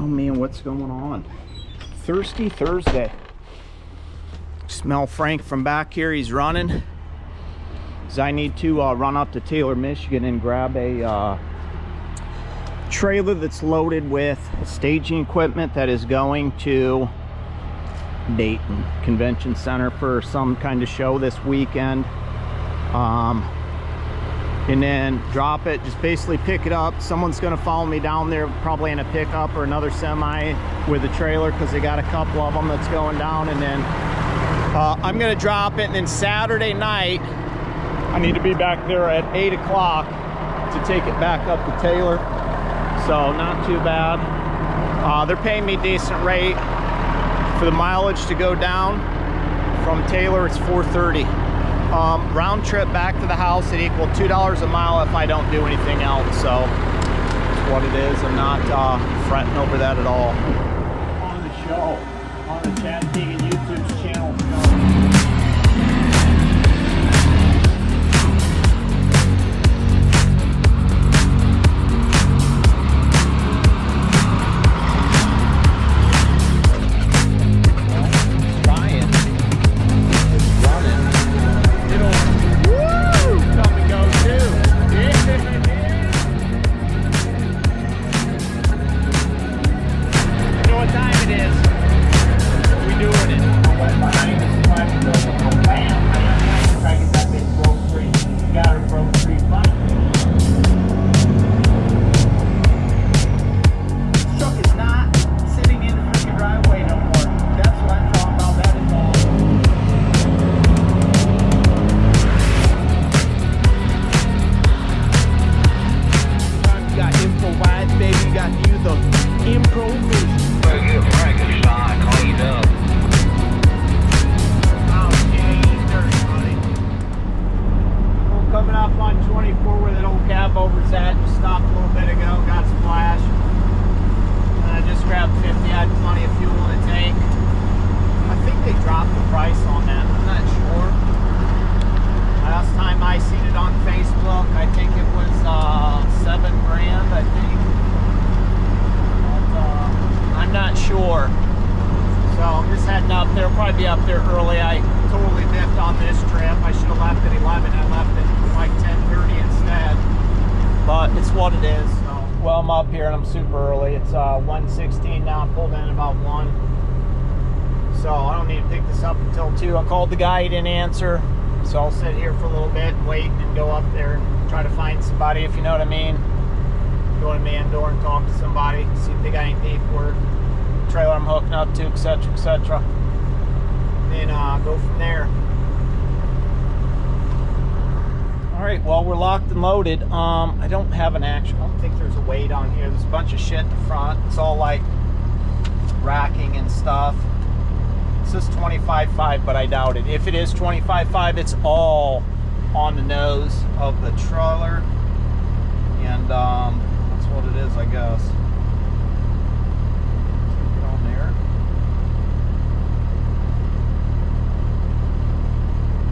Oh man, what's going on? Thirsty Thursday. Smell Frank from back here. He's running. Cause I need to run up to Taylor, Michigan and grab a trailer that's loaded with staging equipment that is going to Dayton Convention Center for some kind of show this weekend. And then drop it, just basically pick it up. Someone's gonna follow me down there, probably in a pickup or another semi with a trailer, because they got a couple of them that's going down. And then I'm gonna drop it, and then Saturday night I need to be back there at 8 o'clock to take it back up to Taylor. So not too bad. They're paying me a decent rate for the mileage to go down from Taylor. It's $4.30. Round trip back to the house, it equal $2 a mile if I don't do anything else. So it's what it is. I'm not fretting over that at all. On the show, on the Chad Keegan YouTube channel. Coming up on 24 where that old Cabover's at. Just stopped a little bit ago, got some flash. And I just grabbed 50, I had plenty of fuel in the tank. I think they dropped the price on that, I'm not sure. Last time I seen it on Facebook, I think it was $7 grand, I think. But, I'm not sure. So I'm just heading up there, probably be up there early. I totally biffed on this trip. I should have left at 11, I left at like 10:30 instead. But it's what it is. So, well, I'm up here and I'm super early. It's 1:16 now, I'm pulled in about 1. So I don't need to pick this up until 2. I called the guy, he didn't answer. So I'll sit here for a little bit and wait and go up there and try to find somebody, if you know what I mean. Go to man door and talk to somebody, see if they got any paperwork, trailer I'm hooking up to, etc., etc. Then go from there. All right, well, we're locked and loaded. I don't have an actual, I don't think there's a weight on here. There's a bunch of shit in the front. It's all like racking and stuff. It says 25.5, but I doubt it. If it is 25.5, it's all on the nose of the trailer. And that's what it is, I guess. Get on there.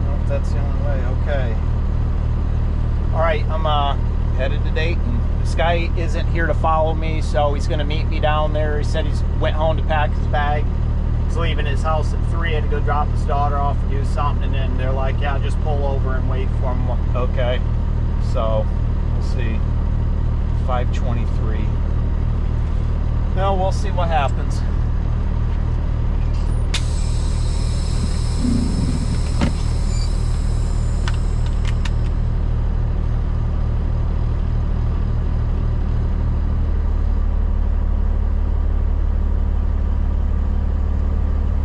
Nope, that's the only way. Okay. All right, I'm headed to Dayton. This guy isn't here to follow me, so he's gonna meet me down there. He said he's went home to pack his bag. He's leaving his house at 3, had to go drop his daughter off and do something, and then they're like, yeah, just pull over and wait for him. Okay, so we'll see. 5:23. No, we'll see what happens.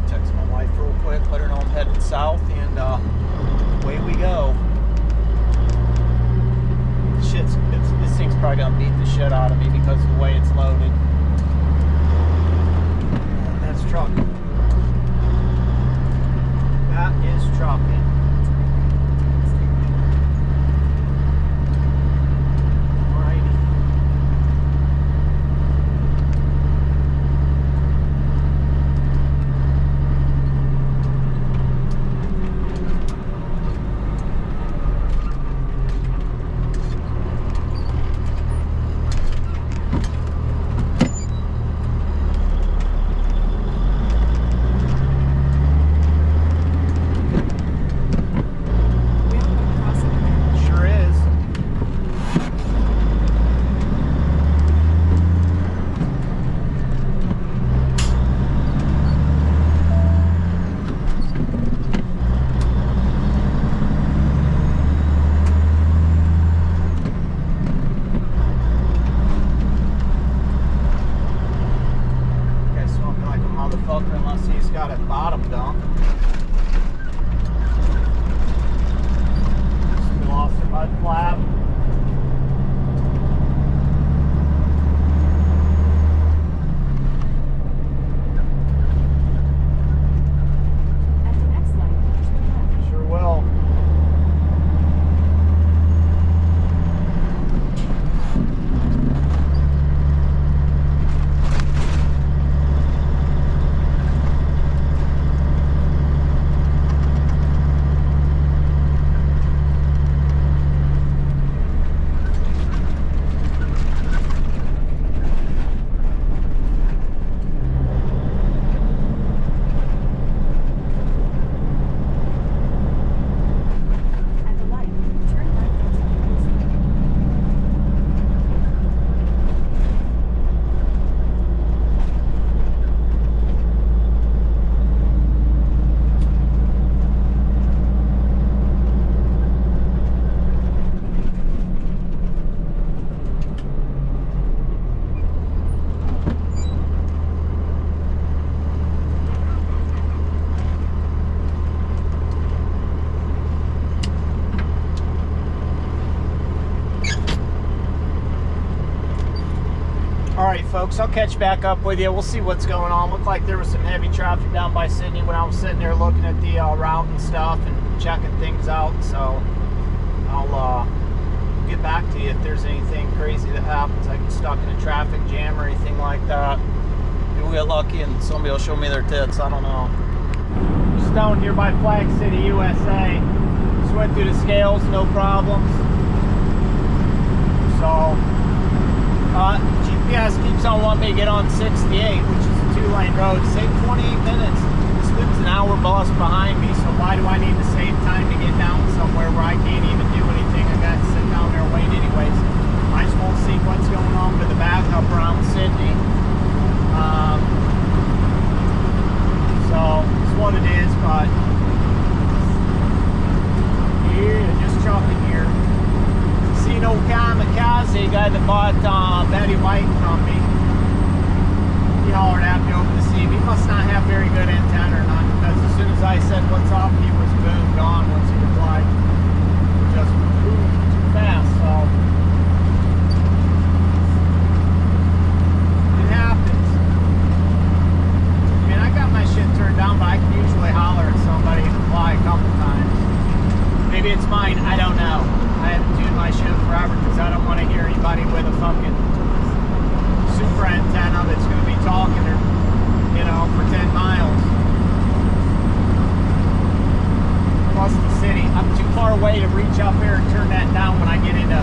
Text my wife real quick, let her know I'm heading south, and away we go. This thing's probably gonna beat the shit out of me because of the way it's loaded. That's trucking. That is trucking. see he's got it bottom dump. We lost a mud flap. Sure will. Alright folks, I'll catch back up with you. We'll see what's going on. Looked like there was some heavy traffic down by Sydney when I was sitting there looking at the route and stuff and checking things out. So I'll get back to you if there's anything crazy that happens. I get stuck in a traffic jam or anything like that. Maybe we'll get lucky and somebody will show me their tits. I don't know. Just down here by Flag City, USA. Just went through the scales, no problems. So GPS keeps on wanting me to get on 68, which is a 2-lane road. Save 28 minutes. This dude's an hour bus behind me, so why do I need to save time to get down somewhere where I can't even do anything? I got to sit down there and wait anyways. I just want to see what's going on with the backup around Sydney. So it's what it is, but yeah, just chucking here. See no kamikaze guy that bought Betty White from me. He hollered at me over the seam. He must not have very good antenna or not, because as soon as I said what's up, he was boom, gone once he replied. Just boom, too fast, so it happens. I mean, I got my shit turned down, but I can usually holler at somebody and reply a couple times. Maybe it's mine, I don't know. I haven't tuned my shit forever because I don't want to hear anybody with a fucking super antenna that's going to be talking, or, you know, for 10 miles. Plus the city. I'm too far away to reach up here and turn that down when I get into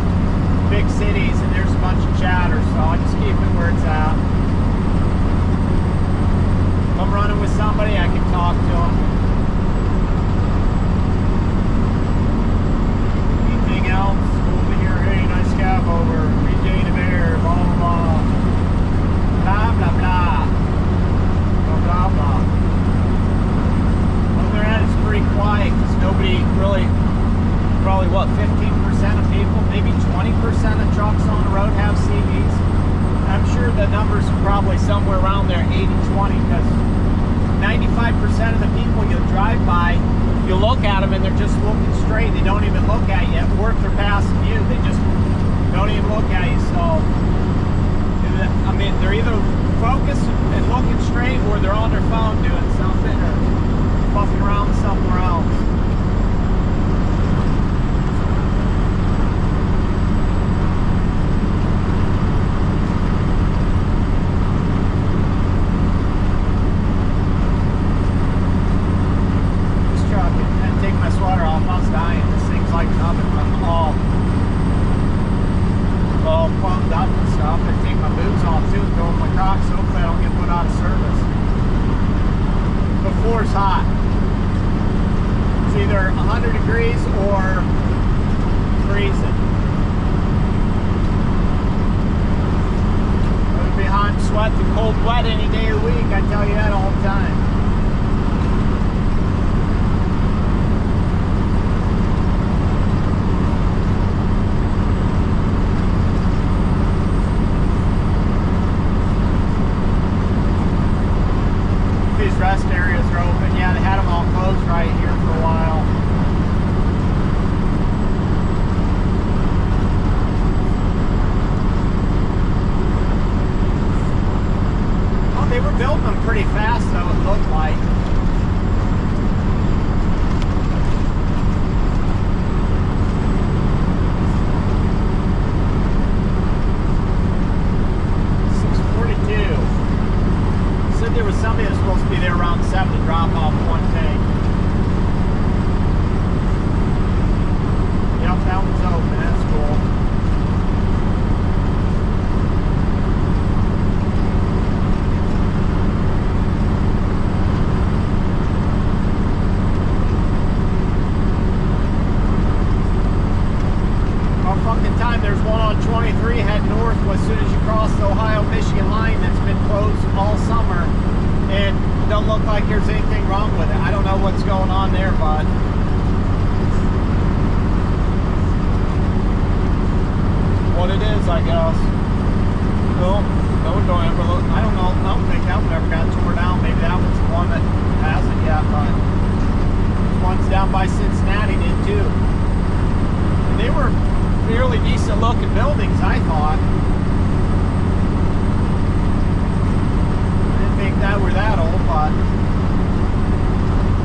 big cities and there's a bunch of chatter, so I just keep it where it's at. If I'm running with somebody, I can talk to them. Else over here, hey, nice Cabover, regain of air, blah blah blah, blah blah blah, blah blah blah. Other than that, it's pretty quiet because nobody really, probably what, 15% of people, maybe 20% of trucks on the road have CVs. I'm sure the numbers are probably somewhere around there, 80-20, because 95% of the people you'll drive by, you look at them and they're just looking straight. They don't even look at you. Or if they're passing you, they just don't even look at you. So, I mean, they're either focused and looking straight, or they're on their phone doing something, or fucking around somewhere else. Hot. It's either 100 degrees or freezing. It'll be hot and sweat and cold wet any day of the week, I tell you that all the time. Resting were building them pretty fast, though, it looked like. There was somebody that was supposed to be there around 7 to drop off one tank. Yep, that one's open. That's cool. All fucking time. There's one on 23 heading north as soon as you cross the Ohio-Michigan line that's been closed all summer. And it don't look like there's anything wrong with it. I don't know what's going on there, but what it is, I guess. No, don't ever look. I don't know. I don't think that one ever got tore down. Maybe that one's the one that hasn't yet, but ones down by Cincinnati did too. And they were fairly decent looking buildings, I thought. That we're that old, but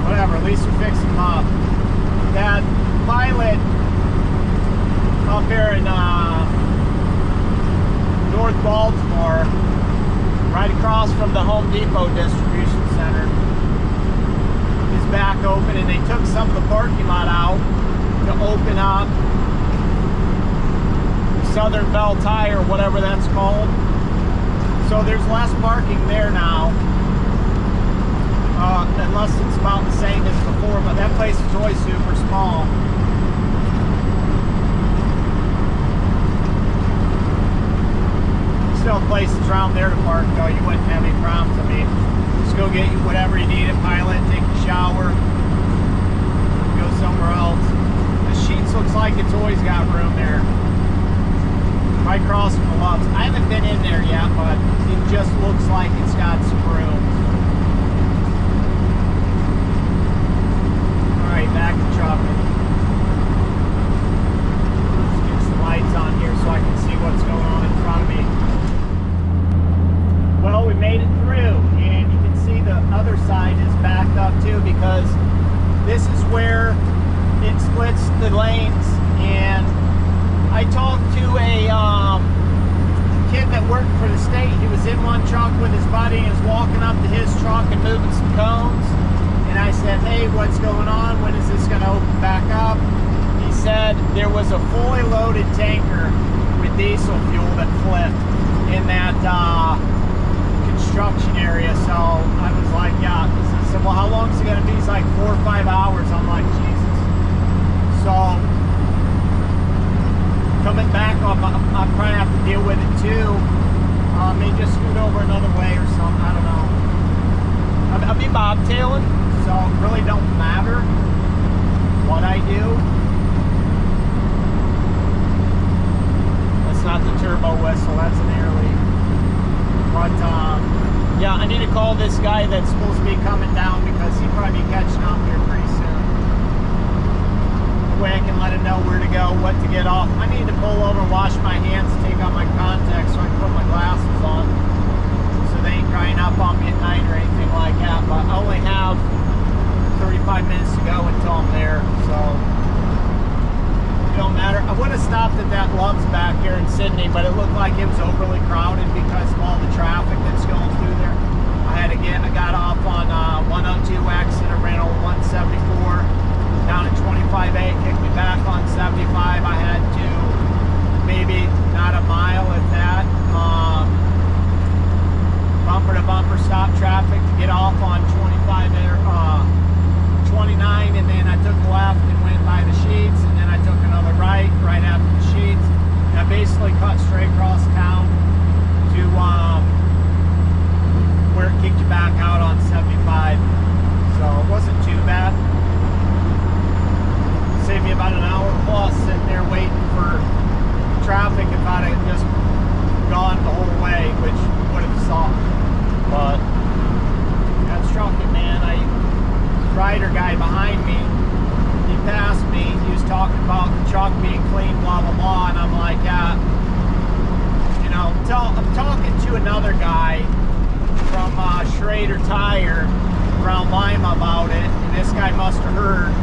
whatever, at least we're fixing them up. That pilot up here in North Baltimore, right across from the Home Depot distribution center, is back open, and they took some of the parking lot out to open up Southern Bell Tire, whatever that's called. So there's less parking there now, unless it's about the same as before, but that place is always super small. Still places around there to park, though. You wouldn't have any problems. I mean, just go get you whatever you need at Pilot, take a shower, go somewhere else. The Sheets looks like it's always got room there. Right across from the Loves. I haven't been in there yet, but it just looks like it's got some room. Alright, back to trucking. Let's get some lights on here so I can see what's going on in front of me. Well, we made it through, and you can see the other side is backed up too, because this is where it splits the lanes. And I talked to a kid that worked for the state. He was in one truck with his buddy and was walking up to his truck and moving some cones. And I said, hey, what's going on? When is this going to open back up? He said there was a fully loaded tanker with diesel fuel that flipped in that construction area. So I was like, yeah. I said, well, how long is it going to be? He's like 4 or 5 hours. I'm like, Jesus. So coming back up, I'm trying to have to deal with it too. May just scoot over another way or something. I don't know. I'll be bobtailing, so it really don't matter what I do. That's not the turbo whistle. That's an air leak. But yeah, I need to call this guy that's supposed to be coming down because he'll probably be catching up here pretty soon. Way I can let him know where to go, what to get off. I need to pull over, wash my hands, take out my contacts so I can put my glasses on so they ain't drying up on me at night or anything like that. But I only have 35 minutes to go until I'm there, so it don't matter. I would have stopped at that Love's back here in Sydney, but it looked like it was overly crowded because of all the traffic that's going through there. I got off on 102X and a rental 174. Down at 25A, kicked me back on 75. I had to maybe not a mile at that. Bumper to bumper stop traffic to get off on 25 there, 29, and then I took a left and went by the Sheets, and then I took another right after the Sheets. And I basically cut straight across town to where it kicked you back out on 75. So it wasn't too bad. Saved me about an hour plus sitting there waiting for traffic if I'd have just gone the whole way, which would have sucked. But that's trucking, man. Rider guy behind me, he passed me. He was talking about the truck being clean, blah blah blah, and I'm like, yeah, you know, I'm talking to another guy from spade or tire around Lima about it, and this guy must have heard.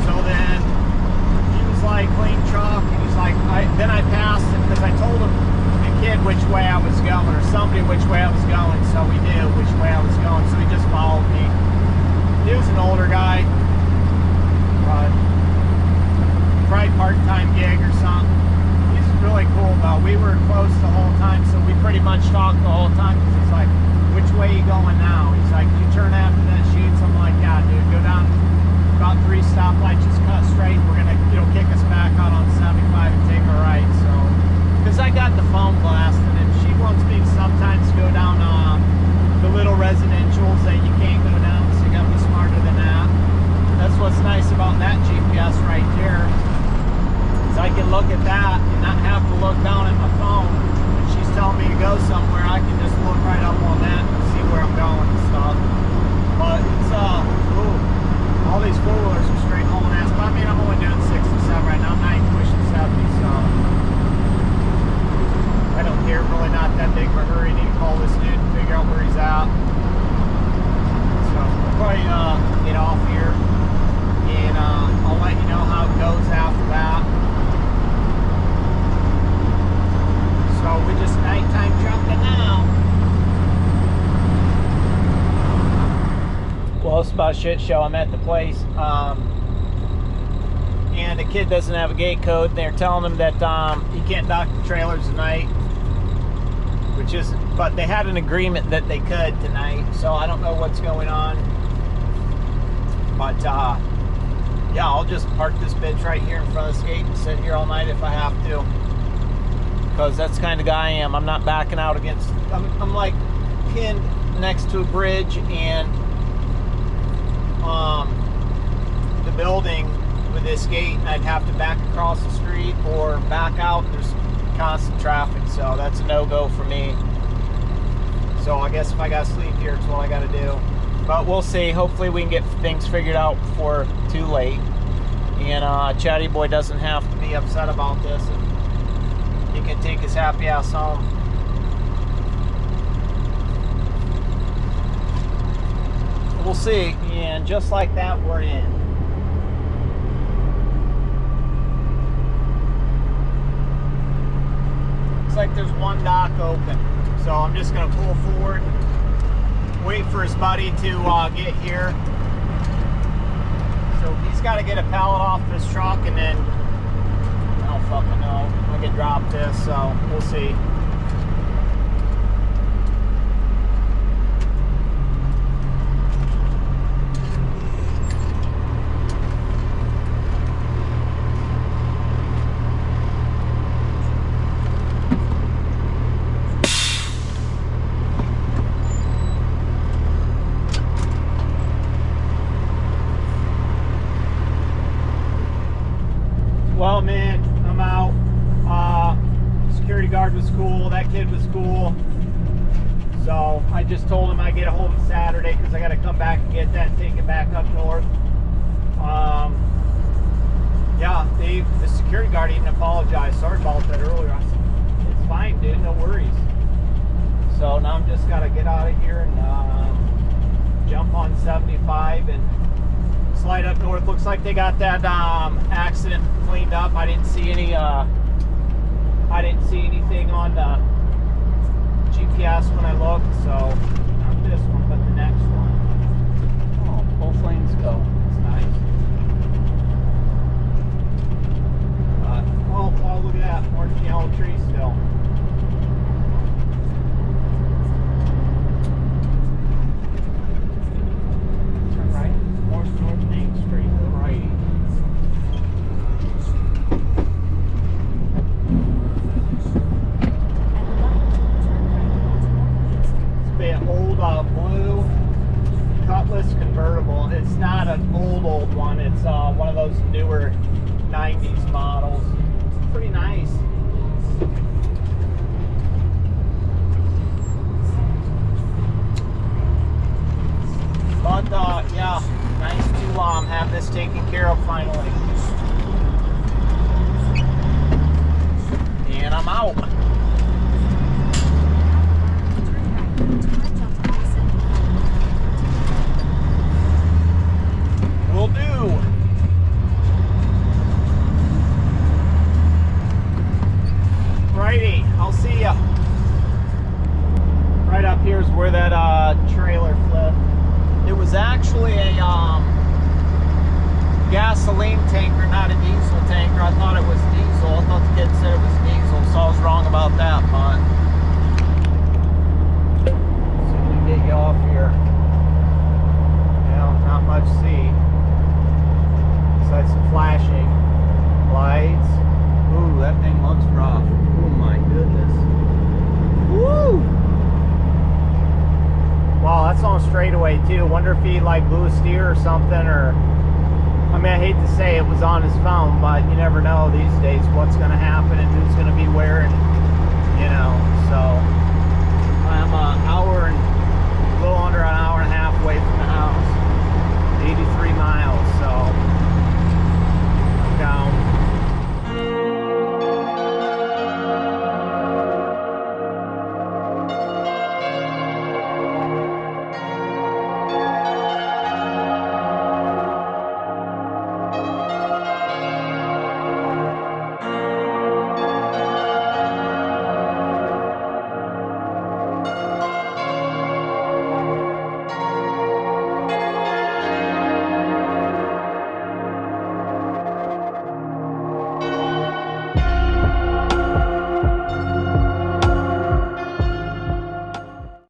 So then he was like, clean truck, and he's like, then I passed him because I told him, the kid, which way I was going, or somebody which way I was going, so he knew which way I was going, so he just followed me. He was an older guy, probably part-time gig or something. He's really cool though. We were close the whole time, so we pretty much talked the whole time, because he's like, which way you going now? He's like, you turn after that Sheets? I'm like, yeah, dude, go down about 3 stoplights, just cut straight. We're gonna, it'll kick us back out on 75 and take a right. So, because I got the phone blasted, and she wants me to sometimes go down the little residentials that you can't go down, so you gotta be smarter than that. That's what's nice about that GPS right there, is I can look at that and not have to look down at my phone. When she's telling me to go somewhere, I can just look right up on that and see where I'm going and stuff. But it's all these four-wheelers are straight hauling ass. But I mean, I'm only doing 67 right now. I'm not even pushing 70, so I don't care. Really not that big of a hurry. Need to call this dude and figure out where he's at. So I'll probably get off here, and I'll let you know how it goes after that. So we're just nighttime jumping now. Well, it's about a shit show. I'm at the place, and the kid doesn't have a gate code. They're telling him that he can't dock the trailers tonight, which is, but they had an agreement that they could tonight, so I don't know what's going on. But yeah, I'll just park this bitch right here in front of this gate and sit here all night if I have to, because that's the kind of guy I am. I'm not backing out against, I'm like pinned next to a bridge, and the building with this gate, and I'd have to back across the street or back out, and there's constant traffic, so that's a no-go for me. So I guess if I gotta sleep here, it's what I gotta do. But we'll see. Hopefully we can get things figured out before too late, and Chatty Boy doesn't have to be upset about this, and he can take his happy ass home. We'll see. And just like that, we're in. Looks like there's one dock open, so I'm just gonna pull forward, wait for his buddy to get here. So he's got to get a pallet off this truck, and then I don't fucking know, I can drop this, so we'll see. Well, man, I'm out. Security guard was cool. That kid was cool. So I just told him I'd get a hold of him Saturday, because I got to come back and get that and take it back up north. Yeah, the security guard even apologized. Sorry about that earlier. I said, it's fine, dude. No worries. So now I'm just got to get out of here and jump on 75 and slide up north. Looks like they got that accident cleaned up. I didn't see anything on the GPS when I looked, so not this one, but the next one. Oh, both lanes go. That's nice. Oh, look at that. Orange and yellow tree still. North Main Street, the righty. It's been old blue Cutlass convertible. It's not an old one. It's one of those newer 90s models. Pretty nice. But yeah, nice to have this taken care of finally. And I'm out. here's where that trailer flipped. It was actually a gasoline tanker, not a diesel tanker. I thought it was diesel. I thought the kid said it was diesel, so I was wrong about that, but let's see if we can get you off here. Well, not much to see. Besides some flashing lights. Ooh, that thing looks rough. Oh my goodness. Woo! Wow, that's on straightaway too. Wonder if he like blew a steer or something, or I mean, I hate to say it was on his phone, but you never know these days what's going to happen and who's going to be where, and you know. So I'm